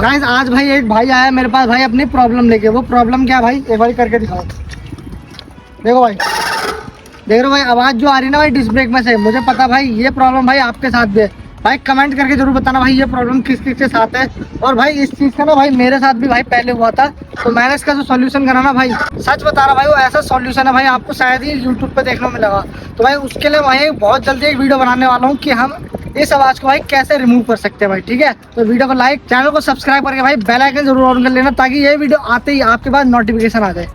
Guys आज भाई एक भाई आया मेरे पास भाई अपनी प्रॉब्लम लेके। वो प्रॉब्लम क्या है भाई, एक बार करके दिखाओ। देखो भाई, देख रहे हो भाई आवाज जो आ रही है ना भाई डिस्क ब्रेक में से, मुझे पता भाई ये प्रॉब्लम भाई आपके साथ भी है। भाई कमेंट करके जरूर बताना भाई ये प्रॉब्लम किस किस के साथ है। और भाई इस चीज का ना भाई मेरे साथ भी भाई पहले हुआ था, तो मैंने इसका जो सॉल्यूशन करा ना भाई, सच बता रहा भाई वो ऐसा सॉल्यूशन है भाई आपको शायद ही यूट्यूब पे देखने को मिलेगा। तो भाई उसके लिए भाई बहुत जल्दी एक वीडियो बनाने वाला हूँ कि हम इस आवाज को भाई कैसे रिमूव कर सकते हैं भाई। ठीक है, तो वीडियो को लाइक, चैनल को सब्सक्राइब करके भाई बेल आइकन जरूर ऑन कर लेना, ताकि ये वीडियो आते ही आपके पास नोटिफिकेशन आ जाए।